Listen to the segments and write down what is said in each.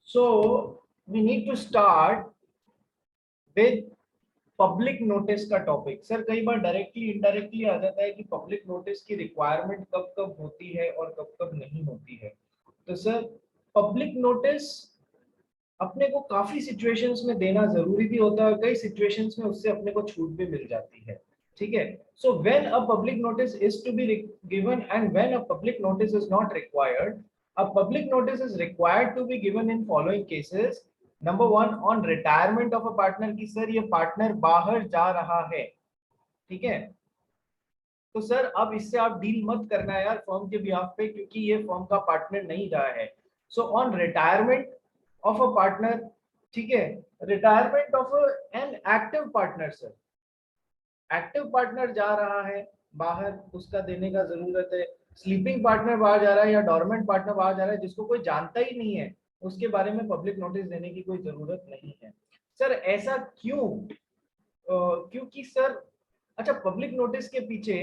So we need to start with public notice का topic. Sir कई बार directly indirectly आ जाता है कि पब्लिक नोटिस की रिक्वायरमेंट कब कब होती है और कब कब नहीं होती है। तो सर पब्लिक नोटिस अपने को काफी सिचुएशंस में देना जरूरी भी होता है और कई सिचुएशंस में उससे अपने को छूट भी मिल जाती है। ठीक है। So when a public notice is to be given and when a public notice is not required, a public notice is required to be given in following cases. Number one, on retirement of a partner की sir ये partner बाहर जा रहा है। ठीक है। तो sir अब इससे आप डील मत करना है यार फर्म के बिहाफ पे, क्योंकि ये फर्म का पार्टनर नहीं रहा है। So on retirement of a partner, ठीक है, retirement of an active partner, sir active partner जा रहा है बाहर, उसका देने का जरूरत है। स्लीपिंग पार्टनर बाहर जा रहा है या डोरमेंट पार्टनर बाहर जा रहा है जिसको कोई जानता ही नहीं है, उसके बारे में पब्लिक नोटिस देने की कोई जरूरत नहीं है। सर ऐसा क्यों? क्योंकि सर अच्छा पब्लिक नोटिस के पीछे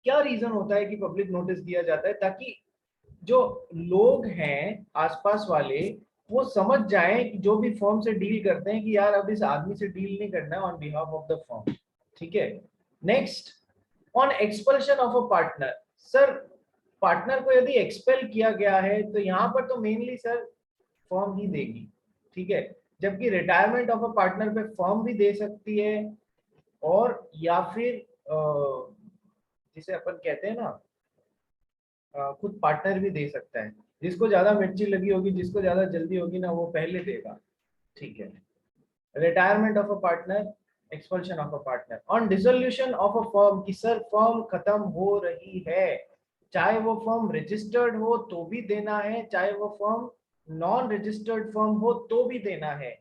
क्या रीजन होता है कि पब्लिक नोटिस दिया जाता है? ताकि जो लोग हैं आसपास वाले वो समझ जाएं कि जो भी फर्म से डील करते हैं कि यार अब इस आदमी से डील नहीं करना है on behalf of the firm. ठीक है। Next, on expulsion of a partner. Sir partner को यदि एक्सपेल किया गया है तो यहाँ पर तो मेनली सर फर्म ही देगी। ठीक है। जबकि रिटायरमेंट ऑफ अ पार्टनर पे फर्म भी दे सकती है और या फिर जिसे अपन कहते हैं ना खुद पार्टनर भी दे सकता है। जिसको ज्यादा मिर्ची लगी होगी, जिसको ज्यादा जल्दी होगी ना, वो पहले देगा। ठीक है। Retirement of a partner, expulsion of a partner. On dissolution of a firm की सर फर्म खत्म हो रही है, चाहे वो फर्म रजिस्टर्ड हो तो भी देना है, चाहे वो फर्म नॉन रजिस्टर्ड फर्म हो तो भी देना है।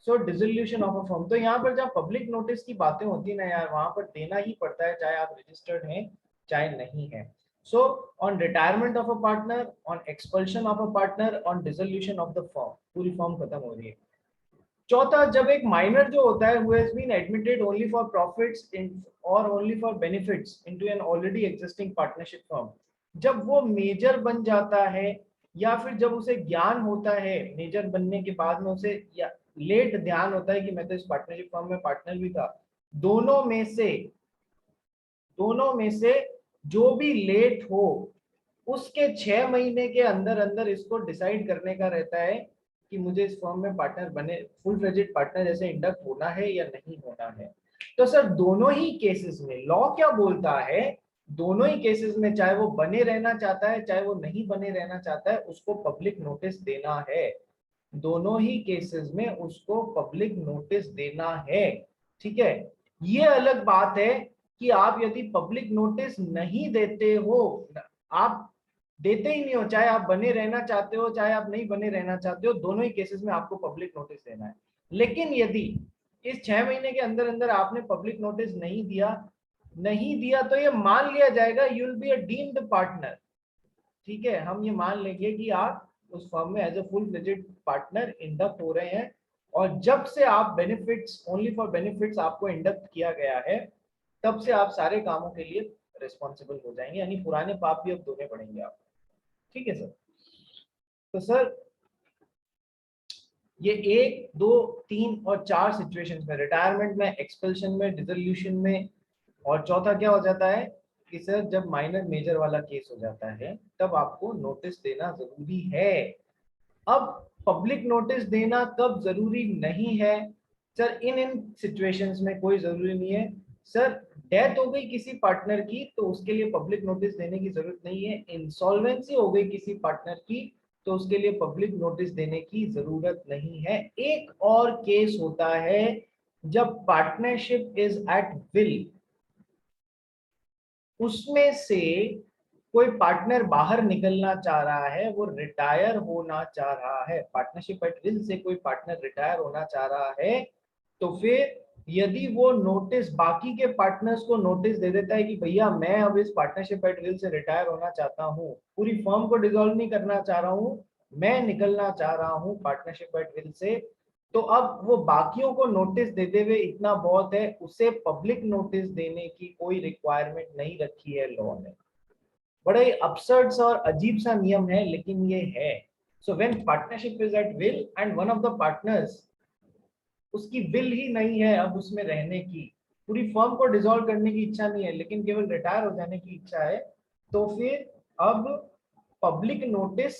सो डिसोल्यूशन ऑफ अ फर्म, तो यहाँ पर जब पब्लिक नोटिस की बातें होती है ना यार, वहां पर देना ही पड़ता है, चाहे आप रजिस्टर्ड हैं चाहे नहीं है। So on retirement of a partner, on expulsion of a partner, on dissolution of the firm, पूरी फॉर्म खत्म हो रही है। चौथा, जब एक माइनर जो होता है who has been admitted only for profits in or only for benefits into an already existing partnership firm, जब वो मेजर बन जाता है या फिर जब उसे ज्ञान होता है मेजर बनने के बाद में उसे, या लेट ध्यान होता है कि मैं तो इस पार्टनरशिप फर्म में पार्टनर भी था, दोनों में से जो भी लेट हो उसके 6 महीने के अंदर अंदर इसको डिसाइड करने का रहता है कि मुझे इस फर्म में पार्टनर बने, फुल फ्लेजेड पार्टनर जैसे इंडक्ट होना है या नहीं होना है। तो सर दोनों ही केसेस में लॉ क्या बोलता है, दोनों ही केसेस में चाहे वो बने रहना चाहता है चाहे वो नहीं बने रहना चाहता है, उसको पब्लिक नोटिस देना है। दोनों ही केसेस में उसको पब्लिक नोटिस देना है। ठीक है। ये अलग बात है कि आप यदि पब्लिक नोटिस नहीं देते हो, आप देते ही नहीं हो, चाहे आप बने रहना चाहते हो चाहे आप नहीं बने रहना चाहते हो, दोनों ही केसेस में आपको पब्लिक नोटिस देना है। लेकिन यदि इस 6 महीने के अंदर अंदर आपने पब्लिक नोटिस नहीं दिया तो ये मान लिया जाएगा you will be a deemed partner. ठीक है। हम ये मान लेंगे कि आप उस फर्म में as a full fledged partner induct हो रहे हैं, और जब से आप बेनिफिट्स, ओनली फॉर बेनिफिट्स आपको इंडक्ट किया गया है, तब से आप सारे कामों के लिए रिस्पॉन्सिबल हो जाएंगे, यानी पुराने पाप भी अब धोने पड़ेंगे आपको। ठीक है सर। तो सर ये 1, 2, 3 और 4 सिचुएशंस में, रिटायरमेंट में, एक्सपेल्शन में, डिसोल्यूशन में, और चौथा क्या हो जाता है कि सर जब माइनर मेजर वाला केस हो जाता है तब आपको नोटिस देना जरूरी है। अब पब्लिक नोटिस देना कब जरूरी नहीं है? सर इन सिचुएशंस में कोई जरूरी नहीं है। सर डेथ हो गई किसी पार्टनर की तो उसके लिए पब्लिक नोटिस देने की जरूरत नहीं है। इंसॉल्वेंसी हो गई किसी पार्टनर की तो उसके लिए पब्लिक नोटिस देने की जरूरत नहीं है। एक और केस होता है जब पार्टनरशिप इज एट विल, उसमें से कोई पार्टनर बाहर निकलना चाह रहा है, वो रिटायर होना चाह रहा है, पार्टनरशिप एट विल से कोई पार्टनर रिटायर होना चाह रहा है, तो फिर यदि वो नोटिस बाकी के पार्टनर्स को नोटिस दे देता है कि भैया मैं अब इस partnership at will say retire होना चाहता हूँ, पूरी फर्म को डिसॉल्व नहीं करना चाह रहा हूँ, मैं निकलना चाह रहा हूँ पार्टनरशिप एट विल से, तो अब वो बाकियों को नोटिस देते हुए इतना बहुत है, उसे पब्लिक नोटिस देने की कोई रिक्वायरमेंट नहीं रखी है लॉ ने। बड़ा ही अपसर्ड सा और अजीब सा नियम है लेकिन ये है। So when partnership is at will and one of the partners उसकी विल ही नहीं है अब उसमें रहने की, पूरी फर्म को डिसॉल्व करने की इच्छा नहीं है लेकिन केवल रिटायर हो जाने की इच्छा है, तो फिर अब पब्लिक नोटिस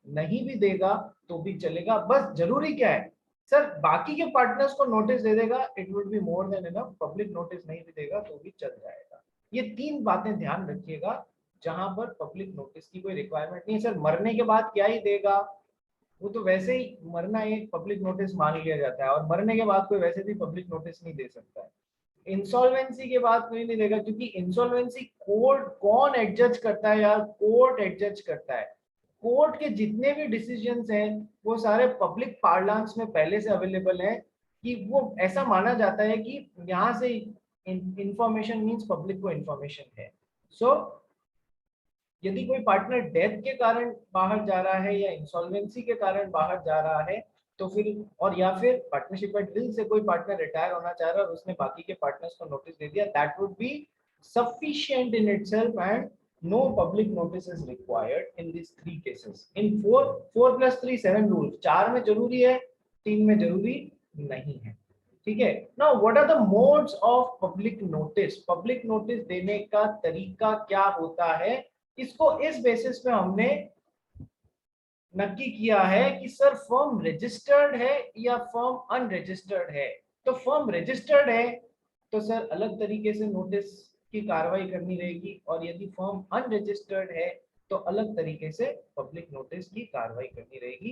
नहीं भी देगा तो भी चलेगा। बस जरूरी क्या है सर, बाकी के पार्टनर्स को नोटिस दे देगा, it would be more than enough. Public notice नहीं भी देगा तो भी चल जाएगा। ये तीन बातें ध्यान रखिएगा जहां पर पब्लिक नोटिस की कोई रिक्वायरमेंट नहीं है। सर मरने के बाद क्या ही देगा, वो तो वैसे ही मरना एक पब्लिक नोटिस मान लिया जाता है और मरने के बाद कोई वैसे भी पब्लिक नोटिस नहीं दे सकता है। इंसॉल्वेंसी के बाद कोई नहीं देगा क्योंकि इंसॉल्वेंसी कोर्ट कौन एडजज करता है यार, कोर्ट एडजज करता है। कोर्ट के जितने भी डिसीजंस हैं वो सारे पब्लिक पार्लांस में पहले से अवेलेबल हैं कि वो ऐसा माना जाता है कि यहाँ से इंफॉर्मेशन मींस पब्लिक को इंफॉर्मेशन है। सो यदि कोई पार्टनर डेथ के कारण बाहर जा रहा है या इंसॉल्वेंसी के कारण बाहर जा रहा है तो फिर, और या फिर पार्टनरशिप एट विल से कोई पार्टनर रिटायर होना चाह रहा है और उसने बाकी के पार्टनर्स को नोटिस दे दिया, that would be sufficient in itself and no public notice is required in these three cases. In 4+3 7 rules, 4 में जरूरी है, 3 में जरूरी नहीं है। ठीक है। Now what are the modes of public notice? Public notice देने का तरीका क्या होता है, इसको इस बेसिस पे हमने नक्की किया है कि सर फर्म रजिस्टर्ड है या फर्म अनरजिस्टर्ड है। तो फर्म रजिस्टर्ड है तो सर अलग तरीके से नोटिस की कार्रवाई करनी रहेगी, और यदि फर्म अनरजिस्टर्ड है तो अलग तरीके से पब्लिक नोटिस की कार्रवाई करनी रहेगी।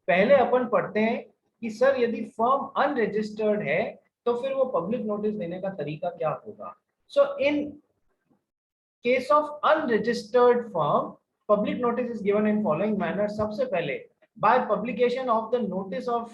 पहले अपन पढ़ते हैं कि सर यदि फर्म अनरजिस्टर्ड है तो फिर वो पब्लिक नोटिस देने का तरीका क्या होगा। So in case of unregistered firm public notice is given in following manner. सबसे पहले by publication of the notice of,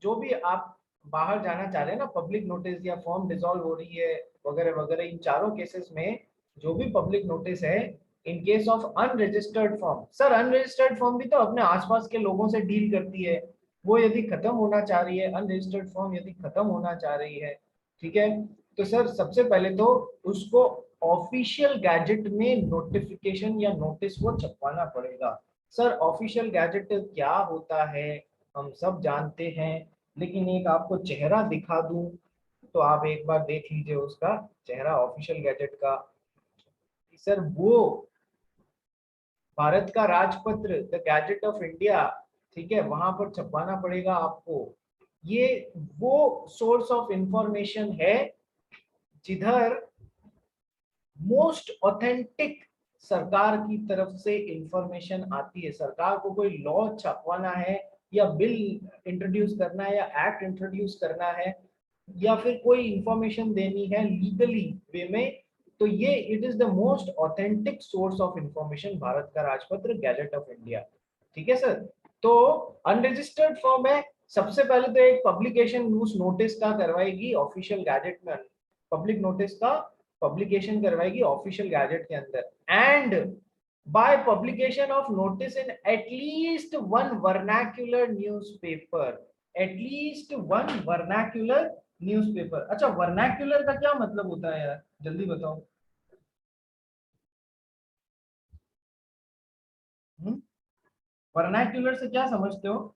जो भी आप बाहर जाना चाह रहे हैं ना, पब्लिक नोटिस या फॉर्म डिसॉल्व हो रही है वगैरह वगैरह, इन चारों केसेस में जो भी पब्लिक नोटिस है इन case of unregistered form, sir unregistered form भी तो अपने आसपास के लोगों से डील करती है, वो यदि खत्म होना चाह रही है, अनरजिस्टर्ड फॉर्म यदि खत्म होना चाह रही है, ठीक है, तो सर सबसे पहले तो उसको ऑफिशियल गैजेट में नोटिफिकेशन या नोटिस वो छपवाना पड़ेगा। सर ऑफिशियल गैजेट क्या होता है हम सब जानते हैं, लेकिन एक आपको चेहरा दिखा दूं तो आप एक बार देख लीजिए उसका चेहरा ऑफिशियल गैजेट का। सर वो भारत का राजपत्र द गैजेट ऑफ इंडिया, ठीक है, वहां पर छपवाना पड़ेगा आपको। ये वो सोर्स ऑफ इंफॉर्मेशन है जिधर मोस्ट ऑथेंटिक सरकार की तरफ से इंफॉर्मेशन आती है। सरकार को कोई लॉ छपवाना है या बिल इंट्रोड्यूस करना है या एक्ट इंट्रोड्यूस करना है या फिर कोई इंफॉर्मेशन देनी है लीगली वे में, तो ये it is the most authentic source of information, Bharat का राजपत्र गैजेट ऑफ इंडिया। ठीक है सर। तो अनरजिस्टर्ड फॉर्म है, सबसे पहले तो एक पब्लिकेशन न्यूज नोटिस का करवाएगी ऑफिशियल गैजेट में, पब्लिक नोटिस का पब्लिकेशन करवाएगी ऑफिशियल गैजेट के अंदर, and by publication of notice in at least one vernacular newspaper, at least one vernacular newspaper. अच्छा वर्नाक्यूलर का क्या मतलब होता है यार, जल्दी बताओ। वर्नाक्यूलर से क्या समझते हो?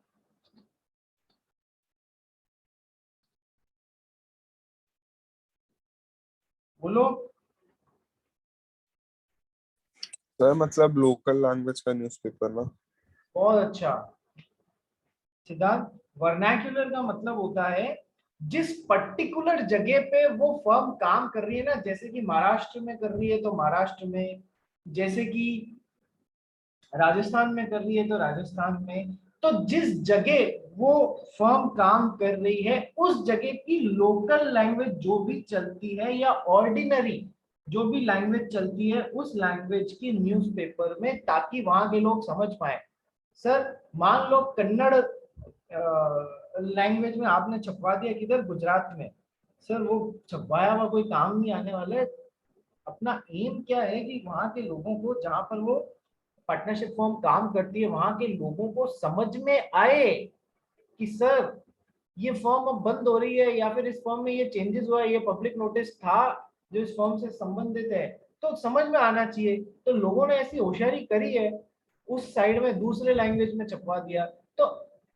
बोलो। सर मतलब लोकल लैंग्वेज का न्यूज़पेपर ना। बहुत अच्छा सिद्धार्थ, वर्नाक्यूलर का मतलब होता है जिस पर्टिकुलर जगह पे वो फर्म काम कर रही है ना, जैसे कि महाराष्ट्र में कर रही है तो महाराष्ट्र में, जैसे कि राजस्थान में कर रही है तो राजस्थान में, तो जिस जगह वो फर्म काम कर रही है उस जगह की लोकल लैंग्वेज जो भी चलती है या ऑर्डिनरी जो भी लैंग्वेज चलती है उस लैंग्वेज की न्यूज़पेपर में, ताकि वहां के लोग समझ पाए। सर मान लो कन्नड़ लैंग्वेज में आपने छपवा दिया किधर, गुजरात में, सर वो छपवाया हुआ कोई काम नहीं आने वाला है। अपना एम क्या है कि वहां के लोगों को, जहां पर वो पार्टनरशिप फॉर्म काम करती है, वहां के लोगों को समझ में आए कि सर ये फॉर्म अब बंद हो रही है या फिर इस फॉर्म में ये चेंजेस हुआ है, ये पब्लिक नोटिस था जो इस फॉर्म से संबंधित है, तो समझ में आना चाहिए। तो लोगों ने ऐसी होशियारी करी है, उस साइड में दूसरे लैंग्वेज में छपवा दिया। तो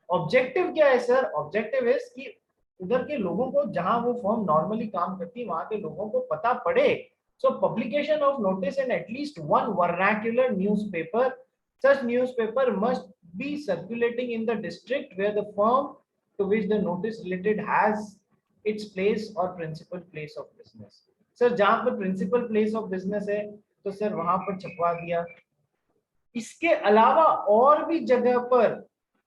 ऑब्जेक्टिव क्या है सर? ऑब्जेक्टिव है कि उधर के लोगों को, जहां वो फर्म नॉर्मली काम करती है, वहां के लोगों को पता पड़े। So publication of notice in at least one vernacular newspaper, such newspaper must be circulating in the district where the firm to which the notice related has its place or principal place of business। Sir जहां पर principal place of business है तो sir वहां पर छपवा दिया। इसके अलावा और भी जगह पर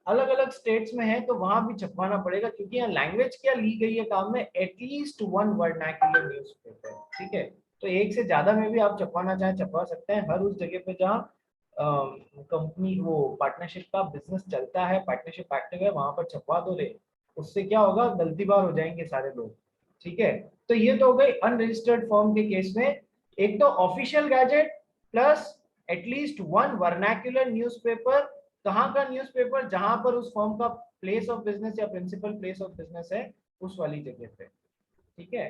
अलग अलग स्टेट्स में है तो वहां भी छपवाना पड़ेगा, क्योंकि यहाँ लैंग्वेज क्या ली गई है काम में, एटलीस्ट वन वर्नाक्युलर न्यूज़पेपर। ठीक है, तो एक से ज्यादा में भी आप छपवाना चाहें छपवा सकते हैं, हर उस जगह पे जहाँ कंपनी वो पार्टनरशिप का बिजनेस चलता है, पार्टनरशिप एक्टिव है, वहां पर छपवा दो रे। उससे क्या होगा, गलती बार हो जाएंगे सारे लोग। ठीक है, तो ये तो हो गई अनरजिस्टर्ड फॉर्म के केस में। एक तो official gazette plus at least one vernacular newspaper. कहाँ का न्यूज़पेपर? जहां पर उस फर्म का प्लेस ऑफ बिजनेस या प्रिंसिपल प्लेस ऑफ बिजनेस है, उस वाली जगह पे। ठीक है,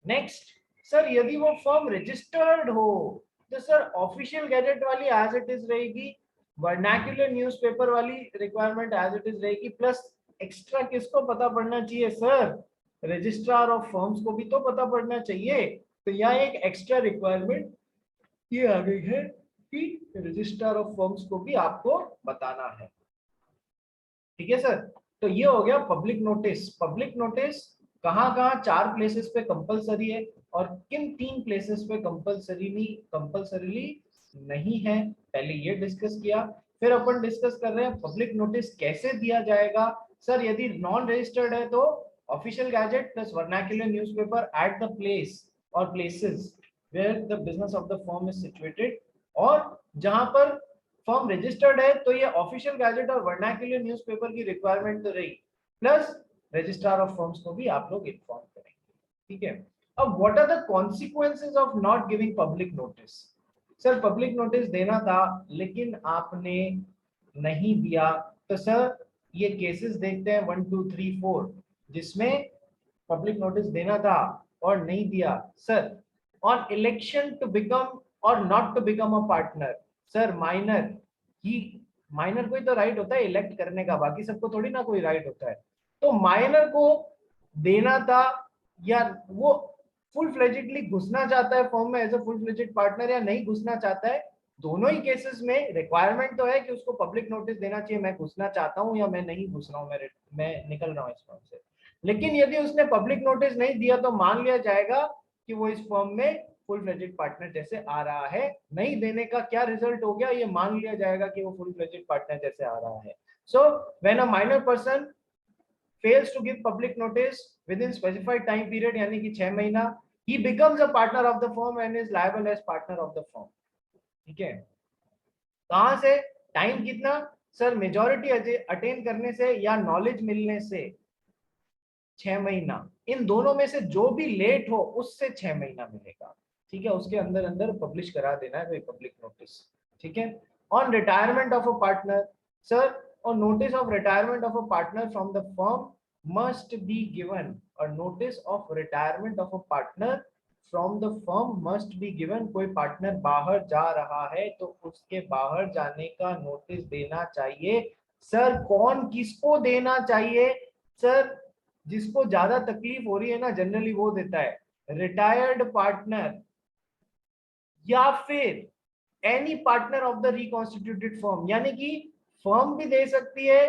नेक्स्ट सर, यदि वो फर्म रजिस्टर्ड हो तो सर ऑफिशियल गैजेट वाली एज इट इज रहेगी, वर्नाक्युलर न्यूज़पेपर वाली रिक्वायरमेंट एज इट इज रहेगी, प्लस एक्स्ट्रा किसको पता पड़ना चाहिए सर? रजिस्ट्रार ऑफ फर्म्स को भी तो पता पड़ना चाहिए। तो यहाँ एक एक्स्ट्रा रिक्वायरमेंट ये आ गई है कि रजिस्ट्रार ऑफ फर्म्स को भी आपको बताना है। ठीक है सर, तो ये हो गया पब्लिक नोटिस। पब्लिक नोटिस कहाँ कहाँ 4 प्लेसेस पे कंपलसरी है और किन 3 प्लेसेस पे कंपलसरीली नहीं है, पहले ये डिस्कस किया। फिर अपन डिस्कस कर रहे हैं पब्लिक नोटिस कैसे दिया जाएगा। सर यदि नॉन रजिस्टर्ड है तो official gazette plus vernacular newspaper at the place और places where the business of the firm is situated, और जहां पर फर्म रजिस्टर्ड है तो ये ऑफिशियल गैजेट और वर्नाक्युलर न्यूज़पेपर की रिक्वायरमेंट तो रही, प्लस रजिस्ट्रार ऑफ फर्म्स को भी आप लोग इन्फॉर्म करेंगे। ठीक है, अब what are the consequences of not giving public notice? Sir public notice देना था लेकिन आपने नहीं दिया, तो सर ये केसेस देखते हैं 1 2 3 4 जिसमें पब्लिक नोटिस देना था और नहीं दिया। Sir on election to become और not to become a partner, sir minor को ही तो राइट होता है इलेक्ट करने का, बाकी सबको थोड़ी ना कोई राइट होता है। तो माइनर को देना था, या वो फुल फ्लेजेडली घुसना चाहता है फॉर्म में as a full fledged partner, या नहीं घुसना चाहता है। दोनों ही केसेस में रिक्वायरमेंट तो है कि उसको पब्लिक नोटिस देना चाहिए, मैं घुसना चाहता हूं या मैं नहीं घुस रहा हूं, मैं निकल रहा हूं इस फॉर्म से। लेकिन यदि उसने पब्लिक नोटिस नहीं दिया तो मान लिया जाएगा कि वो इस फॉर्म में फुल फ्लेजेड पार्टनर जैसे आ रहा है। नहीं देने का क्या रिजल्ट हो गया, ये मान लिया जाएगा कि वो फुल फ्लेजेड पार्टनर जैसे आ रहा है। So when a minor person fails to give public notice within specified time period यानी कि 6 महीना, he becomes a partner of the firm and is liable as partner of the firm। ठीक है, कहां से? टाइम कितना? सर मेजॉरिटी अटेन करने से या नॉलेज मिलने से 6 महीना, इन दोनों में से जो भी लेट हो उससे 6 महीना मिलेगा। ठीक है, उसके अंदर अंदर पब्लिश करा देना है कोई पब्लिक नोटिस। ठीक है, on retirement of a partner, sir और notice of retirement of a partner from the firm must be given, और notice of retirement of a partner from the firm must be given. कोई partner बाहर जा रहा है तो उसके बाहर जाने का नोटिस देना चाहिए। सर कौन किसको देना चाहिए? सर जिसको ज्यादा तकलीफ हो रही है ना जनरली वो देता है, रिटायर्ड पार्टनर या फिर any partner of the reconstituted firm, यानी कि फर्म भी दे सकती है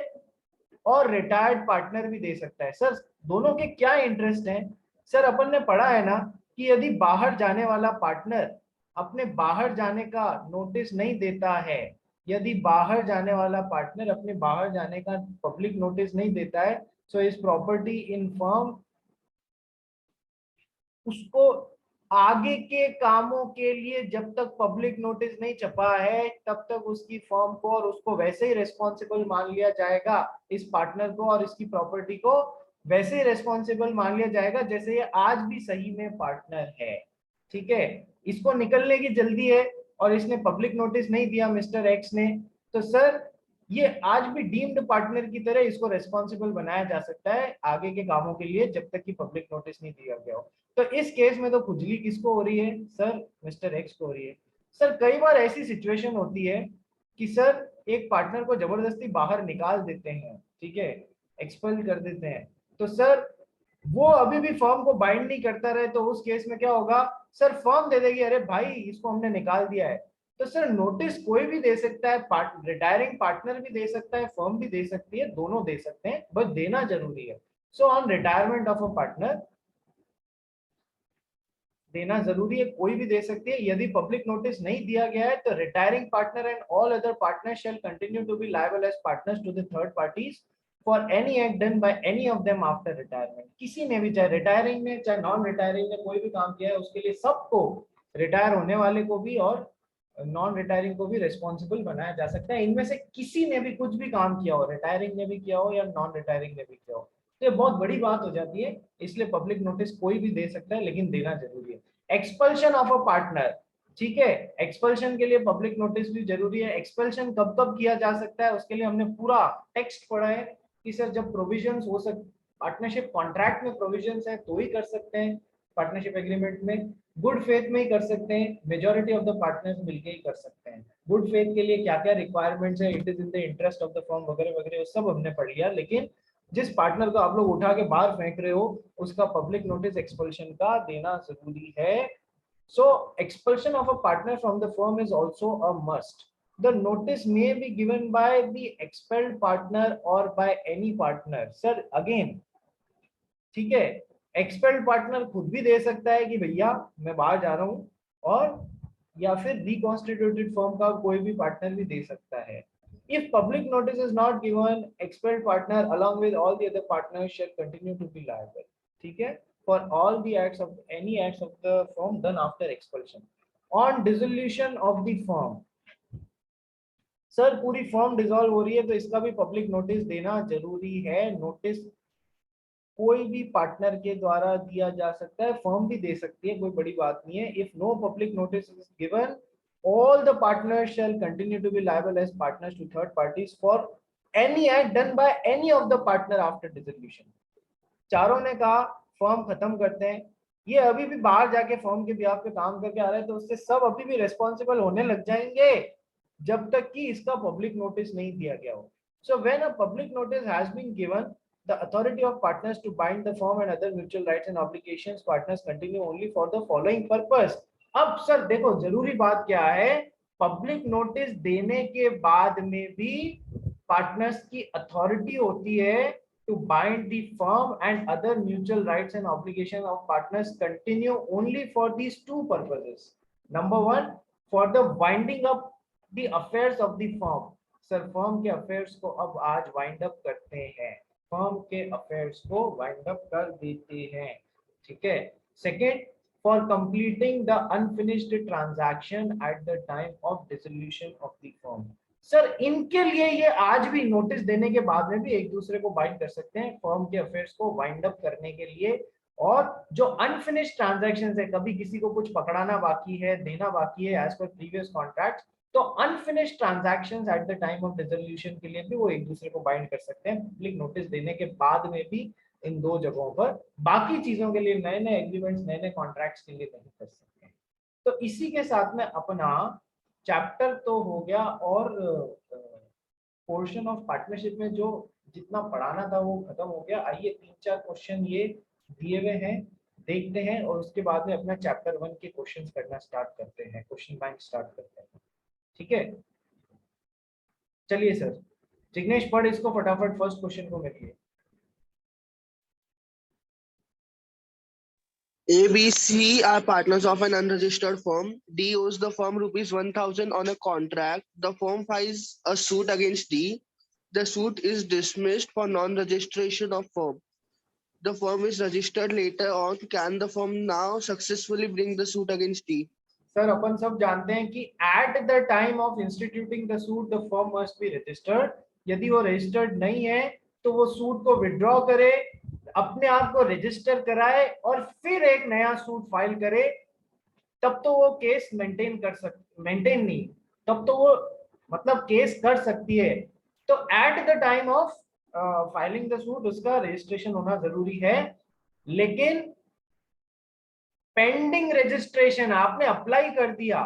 और रिटायर्ड पार्टनर भी दे सकता है। सर दोनों के क्या इंटरेस्ट हैं? सर अपन ने पढ़ा है ना कि यदि बाहर जाने वाला पार्टनर अपने बाहर जाने का नोटिस नहीं देता है, यदि बाहर जाने वाला पार्टनर अपने बाहर जाने का पब्लिक नोटिस नहीं देता है, सो इस प्रॉपर्टी इन फर्म उसको आगे के कामों के लिए जब तक पब्लिक नोटिस नहीं छपा है तब तक उसकी फर्म को और उसको वैसे ही रेस्पॉन्सिबल मान लिया जाएगा, इस पार्टनर को और इसकी प्रॉपर्टी को वैसे ही रेस्पॉन्सिबल मान लिया जाएगा जैसे ये आज भी सही में पार्टनर है। ठीक है, इसको निकलने की जल्दी है और इसने पब्लिक नोटिस नहीं दिया मिस्टर एक्स ने, तो सर ये आज भी डीम्ड पार्टनर की तरह इसको रेस्पॉन्सिबल बनाया जा सकता है आगे के कामों के लिए जब तक कि पब्लिक नोटिस नहीं दिया गया हो। तो इस केस में तो खुजली किसको हो रही है? सर मिस्टर एक्स को हो रही है। सर कई बार ऐसी सिचुएशन होती है कि सर एक पार्टनर को जबरदस्ती बाहर निकाल देते हैं, ठीक है, एक्सपेल कर देते हैं, तो सर वो अभी भी फर्म को बाइंड नहीं करता रहे, तो उस केस में क्या होगा, सर फर्म दे देगी अरे भाई इसको हमने निकाल दिया है। तो सर नोटिस कोई भी दे सकता है, रिटायरिंग पार्टनर भी दे सकता है, फर्म भी दे सकती है, दोनों दे सकते हैं, बस देना जरूरी है। So on retirement of a partner देना जरूरी है, कोई भी दे सकती है। यदि पब्लिक नोटिस नहीं दिया गया है तो retiring partner and all other partners shall continue to be liable as partners to the third parties for any act done by any of them after retirement. किसी ने भी, चाहे रिटायरिंग ने चाहे नॉन रिटायरिंग ने कोई भी काम किया है, उसके लिए सबको, रिटायर होने वाले को भी और नॉन रिटायरिंग को भी रिस्पॉन्सिबल बनाया जा सकता है। इनमें से किसी ने भी कुछ भी काम किया हो, रिटायरिंग ने भी किया हो या नॉन रिटायरिंग ने भी किया हो, तो ये बहुत बड़ी बात हो जाती है। इसलिए पब्लिक नोटिस कोई भी दे सकता है, लेकिन देना जरूरी है। एक्सपल्शन ऑफ अ पार्टनर, ठीक है, एक्सपल्शन के लिए पब्लिक नोटिस भी जरूरी है। एक्सपल्शन कब कब किया जा सकता है, उसके लिए हमने पूरा टेक्स्ट पढ़ा है कि सर जब प्रोविजंस हो सक पार्टनरशिप कॉन्ट्रैक्ट में प्रोविजंस है तो ही कर सकते हैं, पार्टनरशिप एग्रीमेंट में गुड फेथ में ही कर सकते हैं, मेजॉरिटी ऑफ द पार्टनर्स मिलके ही कर सकते हैं। गुड फेथ के लिए क्या क्या रिक्वायरमेंट्स है, it is in the interest of the firm वगैरह वगैरह, सब हमने पढ़ लिया। लेकिन जिस पार्टनर को आप लोग उठा के बाहर फेंक रहे हो, उसका पब्लिक नोटिस एक्सपल्शन का देना जरूरी है। So expulsion of a partner from the firm is also a must. The notice may be given by the expelled partner और by any partner. Sir again, ठीक है, एक्सपेल्ड पार्टनर खुद भी दे सकता है कि भैया मैं बाहर जा रहा हूं, और या फिर रिकॉन्स्टिट्यूटेड फर्म का कोई भी पार्टनर भी दे सकता है। If public notice is not given, expelled partner along with all the other partners shall continue to be liable, ठीक है, for all the acts of any acts of the firm done after expulsion. On dissolution of the firm, sir पूरी firm dissolve हो रही है तो इसका भी public notice देना जरूरी है। नोटिस कोई भी पार्टनर के द्वारा दिया जा सकता है, फर्म भी दे सकती है, कोई बड़ी बात नहीं है। If no public notice is given, all the partners shall continue to be liable as partners to third parties for any act done by any of the partner after dissolution. चारों ने कहा फर्म खत्म करते हैं, ये अभी भी बाहर जाके फर्म के बिहाफ पे काम करके आ रहे हैं, तो उससे सब अभी भी रेस्पॉन्सिबल होने लग जाएंगे जब तक कि इसका पब्लिक नोटिस नहीं दिया गया हो। So when a public notice has been given, the authority of partners to bind the firm and other mutual rights and obligations partners continue only for the following purpose. अब sir देखो जरूरी बात क्या है, पब्लिक नोटिस देने के बाद में भी पार्टनर्स की अथॉरिटी होती है to bind the firm and other mutual rights and obligations of partners continue only for these two purposes. Number one, for the winding up the affairs of the firm. Sir firm के affairs को अब आज wind up करते हैं, firm के affairs को wind up कर देते हैं, ठीक है। Second, for completing the unfinished transaction eight the time of dissolution of the firm. Sir इनके लिए ये आज भी नोटिस देने के बाद में भी एक दूसरे को बाइंड कर सकते हैं फर्म के अफेयर्स को वाइंड अप करने के लिए। और जो अनफिनिश्ड ट्रांजैक्शंस है, कभी किसी को कुछ पकड़ाना बाकी है, देना बाकी है एज पर प्रीवियस कॉन्ट्रैक्ट, तो unfinished transactions eight the time of dissolution के लिए भी वो एक दूसरे को बाइंड कर सकते हैं पब्लिक नोटिस देने के बाद में भी इन दो जगहों पर। बाकी चीजों के लिए, नए नए एग्रीमेंट्स, नए नए कॉन्ट्रैक्ट्स के लिए नहीं कर सकते हैं। तो इसी के साथ में अपना चैप्टर तो हो गया, और पोर्शन ऑफ पार्टनरशिप में जो जितना पढ़ाना था वो खत्म हो गया। आइए 3-4 क्वेश्चन ये दिए हुए हैं, देखते हैं, और उसके बाद में अपना चैप्टर 1 के क्वेश्चंस करना स्टार्ट करते हैं, क्वेश्चन बैंक स्टार्ट करते हैं, ठीक है। चलिए सर, जिग्नेश पढ़ इसको फटाफट, फर्स्ट क्वेश्चन को मिलिए। A, B, C are partners of an unregistered firm. D owes the firm ₹1,000 on a contract. The firm files a suit against D. The suit is dismissed for non-registration of firm. The firm is registered later on. Can the firm now successfully bring the suit against D? Sir अपन सब जानते हैं कि at the time of instituting the suit the firm must be registered. यदि वो registered नहीं है तो वो सूट को विड्रॉ करे, अपने आप को रजिस्टर कराए और फिर एक नया सूट फाइल करे, तब तो वो केस मेंटेन नहीं, तब तो वो मतलब केस कर सकती है। तो eight the time of filing the suit उसका रजिस्ट्रेशन होना जरूरी है। लेकिन पेंडिंग रजिस्ट्रेशन, आपने अप्लाई कर दिया,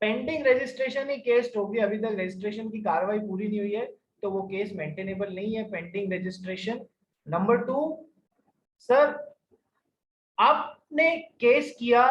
पेंडिंग रजिस्ट्रेशन ही केस होगी, अभी तक रजिस्ट्रेशन की कार्रवाई पूरी नहीं हुई है तो वो केस मेंटेनेबल नहीं है, पेंडिंग रजिस्ट्रेशन। नंबर 2, सर आपने केस किया,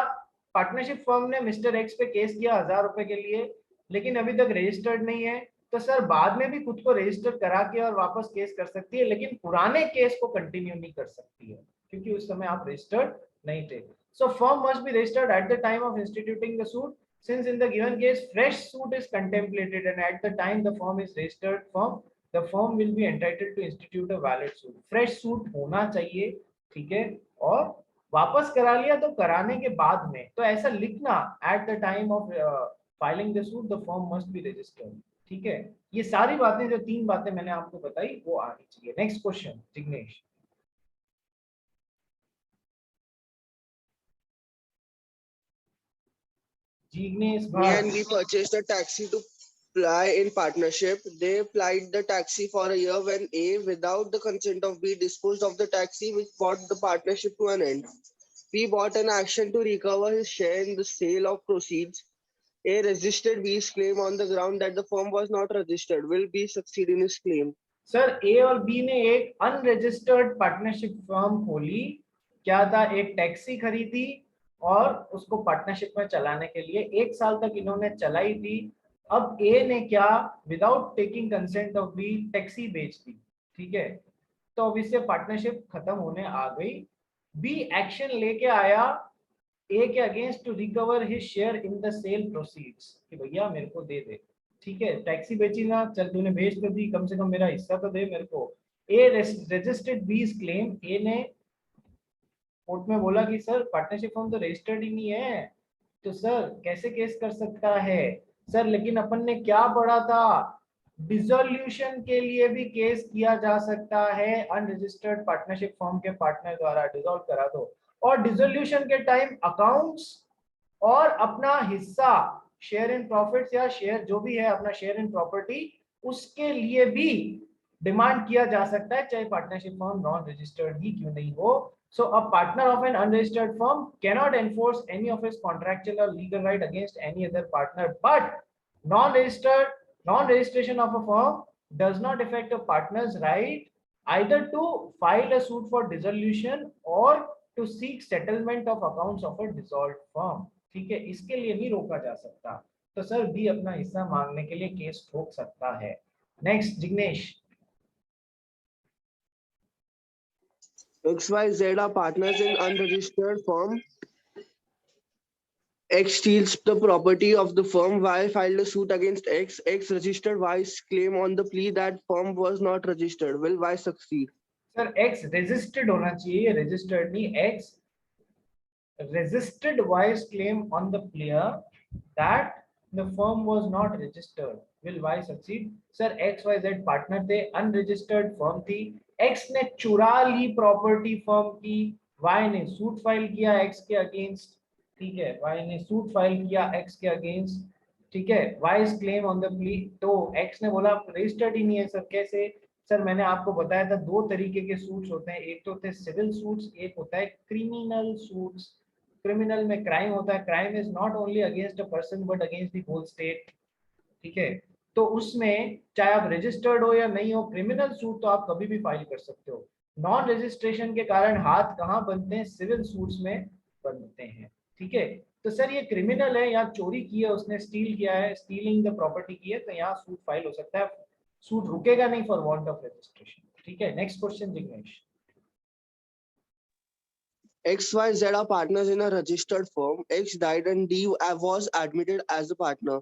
पार्टनरशिप फर्म ने मिस्टर एक्स पे केस किया 1000 रुपए के लिए, लेकिन अभी तक रजिस्टर्ड नहीं है, तो सर बाद में भी खुद को रजिस्टर करा के और वापस केस कर सकती है, लेकिन पुराने केस को कंटिन्यू नहीं कर सकती है क्योंकि उस समय आप रजिस्टर्ड नहीं थे। So firm must be registered at the time of instituting the suit, since in the given case fresh suit is contemplated and at the time the firm is registered firm, the firm will be entitled to institute a valid suit। fresh suit होना चाहिए, ठीक है, और वापस करा लिया तो कराने के बाद में, तो ऐसा लिखना eight the time of filing the suit the firm must be registered, ठीक है। ये सारी बातें, जो 3 बातें मैंने आपको बताई वो आनी चाहिए। Next question Jignesh. Jignesh A and B purchased a taxi to ply in partnership. They plied the taxi for a year when A, without the consent of B, disposed of the taxi, which brought the partnership to an end. B bought an action to recover his share in the sale of proceeds. A resisted B's claim on the ground that the firm was not registered. Will B succeed in his claim? Sir A और B ने एक unregistered partnership firm खोली, क्या था, एक taxi खरीदी और उसको पार्टनरशिप में चलाने के लिए 1 साल तक इन्होंने चलाई थी। अब ए ने क्या, without taking consent of B taxi बेच दी, ठीक है, तो अब इससे पार्टनरशिप खत्म होने आ गई। बी एक्शन लेके आया ए के against to recover his share in the sale proceeds, कि भैया मेरे को दे दे, ठीक है, टैक्सी बेची ना, चल तूने बेच तो दी, कम से कम मेरा हिस्सा तो दे मेरे को। ए रजिस्टर्ड बीज क्लेम, ए ने कोर्ट में बोला कि सर पार्टनरशिप फॉर्म तो रजिस्टर्ड ही नहीं है, तो सर कैसे केस कर सकता है सर, लेकिन अपन ने क्या पढ़ा था, डिसोल्यूशन के लिए भी केस किया जा सकता है, अनरजिस्टर्ड पार्टनरशिप फॉर्म के पार्टनर द्वारा डिसॉल्व करा दो, और डिसोल्यूशन के टाइम अकाउंट्स और अपना हिस्सा शेयर इन प्रॉफिट्स या शेयर जो भी है अपना शेयर इन प्रॉपर्टी, उसके लिए भी डिमांड किया जा सकता है, चाहे पार्टनरशिप फर्म नॉन रजिस्टर्ड ही क्यों नहीं हो। So a partner of an unregistered firm cannot enforce any of his contractual or legal right against any other partner, but non-registration of a firm does not affect a partner's right either to file a suit for dissolution or to seek settlement of accounts of a dissolved firm, ठीक है, इसके लिए नहीं रोका जा सकता, तो sir B अपना हिस्सा मांगने के लिए केस ठोक सकता है। Next Jignesh. XYZ are partners in unregistered firm. X steals the property of the firm. Y filed a suit against X. X registered Y's claim on the plea that firm was not registered. Will Y succeed? Sir X registered होना चाहिए, registered नहीं, X resisted Y's claim on the plea that the firm was not registered. Will Y succeed? Sir XYZ partner थे, unregistered firm थी, X ने चुरा ली property firm की, Y ने suit file किया X के अगेंस्ट, ठीक है, Y ने सूट फाइल किया X के अगेंस्ट, ठीक है, Y's claim on the plea, तो X ने बोला रजिस्टर्ड ही नहीं है सर, कैसे सर, मैंने आपको बताया था 2 तरीके के सूट्स होते हैं, एक तो होते हैं सिविल सूट्स, एक होता है क्रिमिनल सूट्स। क्रिमिनल में क्राइम होता है, crime is not only against a person but against the whole state, ठीक है, तो उसमें चाहे आप रजिस्टर्ड हो या नहीं हो, क्रिमिनल सूट तो आप कभी भी फाइल कर सकते हो। नॉन रजिस्ट्रेशन के कारण हाथ कहाँ बनते हैं, सिविल सूट्स में बनते हैं, ठीक है, तो सर ये क्रिमिनल है, यहाँ चोरी की है उसने, स्टील किया है, स्टीलिंग द प्रॉपर्टी की है, तो यहाँ सूट फाइल हो सकता है, सूट रुकेगा नहीं फॉर वांट ऑफ रजिस्ट्रेशन, ठीक है। Next question Jignesh. XYZ are partners in a registered firm. X died and D was admitted as a partner.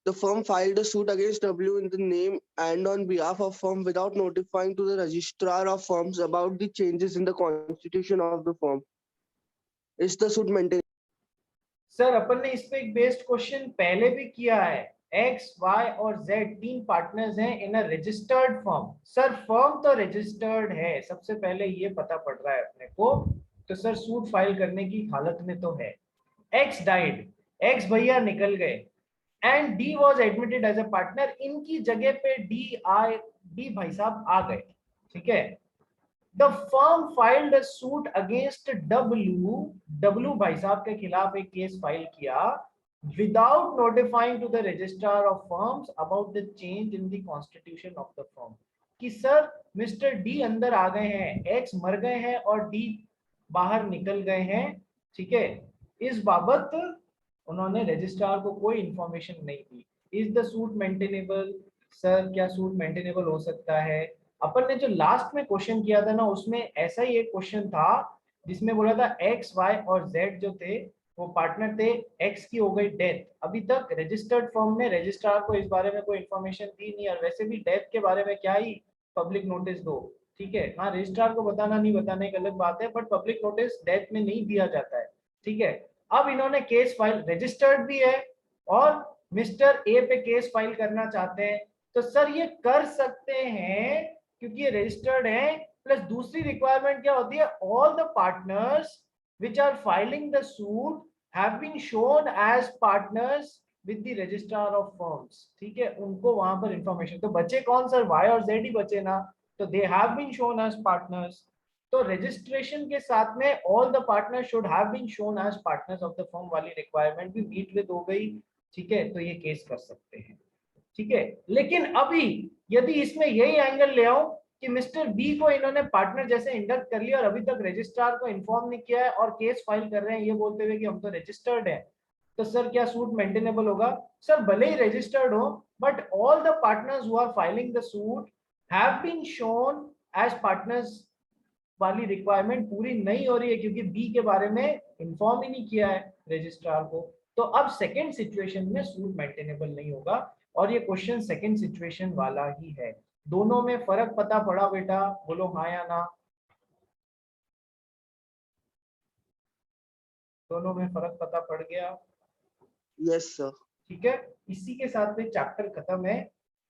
The firm filed a suit against W in the name and on behalf of firm without notifying to the registrar of firms about the changes in the constitution of the firm. Is the suit maintained? Sir अपन ने इस पे एक based question पहले भी किया है, X, Y और Z 3 पार्टनर्स हैं in a registered firm. Sir firm तो रजिस्टर्ड है, सबसे पहले ये पता पड़ रहा है अपने को, तो सर सूट फाइल करने की हालत में तो है। X डाइड, X भैया निकल गए, and D was admitted as a partner, इनकी जगह पे D भाई साहब आ गए, ठीक है। The firm filed a suit against W भाई साहब के खिलाफ एक केस फाइल किया, without notifying to the registrar of firms about the change in the constitution of the firm. कि सर मिस्टर डी अंदर आ गए हैं, एक्स मर गए हैं और डी बाहर निकल गए हैं, ठीक है, इस बाबत उन्होंने रजिस्ट्रार को कोई इंफॉर्मेशन नहीं दी. Is the suit maintainable? Sir क्या सूट मेंटेनेबल हो सकता है? अपन ने जो लास्ट में क्वेश्चन किया था ना, उसमें ऐसा ही एक क्वेश्चन था जिसमें बोला था एक्स वाई और जेड जो थे वो पार्टनर थे, एक्स की हो गई डेथ. अभी तक रजिस्टर्ड फर्म ने रजिस्ट्रार को इस बारे में कोई इंफॉर्मेशन दी नहीं, और वैसे भी डेथ के बारे में क्या ही पब्लिक नोटिस दो, ठीक है. हाँ, रजिस्ट्रार को बताना नहीं बताना एक अलग बात है, बट पब्लिक नोटिस डेथ में नहीं दिया जाता है, ठीक है. अब इन्होंने केस फाइल, रजिस्टर्ड भी है और मिस्टर ए पे केस फाइल करना चाहते हैं, तो सर ये कर सकते हैं क्योंकि ये रजिस्टर्ड है. प्लस दूसरी रिक्वायरमेंट क्या होती है, all the partners which are filing the suit have been shown as partners with the registrar of firms, ठीक है. उनको वहां पर इंफॉर्मेशन, तो बचे कौन सर, वाई और जेड ही बचे ना, तो they have been shown as partners. तो रजिस्ट्रेशन के साथ में all the partners should have been shown as partners of the firm वाली रिक्वायरमेंट भी मीट विद हो गई, ठीक है. तो ये केस कर सकते हैं, ठीक है. लेकिन अभी यदि इसमें यही एंगल ले आओ कि मिस्टर बी को इन्होंने पार्टनर जैसे इंडक्ट कर लिया और अभी तक रजिस्ट्रार को इन्फॉर्म नहीं किया है और केस फाइल कर रहे हैं ये बोलते हुए कि हम तो रजिस्टर्ड हैं, तो सर क्या सूट मेंटेनेबल होगा? सर भले ही रजिस्टर्ड हो, but all the partners who are filing the suit have been shown as partners वाली रिक्वायरमेंट पूरी नहीं हो रही है क्योंकि बी के बारे में इन्फॉर्म ही नहीं किया है रजिस्ट्रार को. तो अब सेकेंड सिचुएशन में सूट मेंटेनेबल नहीं होगा, और ये क्वेश्चन सेकेंड सिचुएशन वाला ही है. दोनों में फर्क पता पड़ा बेटा? बोलो हाँ या ना. दोनों में फर्क पता पड़ गया? Yes sir. ठीक है. इसी के साथ में चैप्टर खत्म है.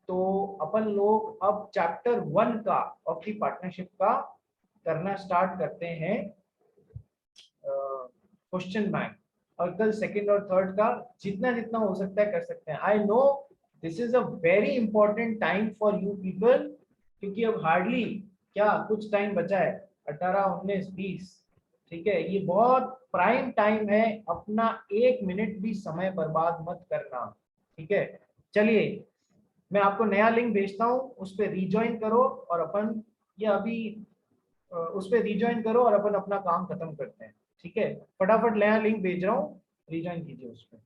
तो अपन लोग अब चैप्टर 1 का ऑफ द पार्टनरशिप का करना स्टार्ट करते हैं क्वेश्चन बैंक, और कल सेकंड और थर्ड का जितना जितना हो सकता है कर सकते हैं. I know this is a very important time for you people, क्योंकि अब हार्डली क्या कुछ टाइम बचा है, 18, 19, 20, ठीक है. ये बहुत प्राइम टाइम है, अपना 1 मिनट भी समय बर्बाद मत करना, ठीक है. चलिए मैं आपको नया लिंक भेजता हूँ, उस पर रिज्वाइन करो और अपन ये अभी उस पर रिज्वाइन करो और अपन अपना काम खत्म करते हैं, ठीक है. फटाफट नया लिंक भेज रहा हूँ, रिज्वाइन कीजिए उस पर.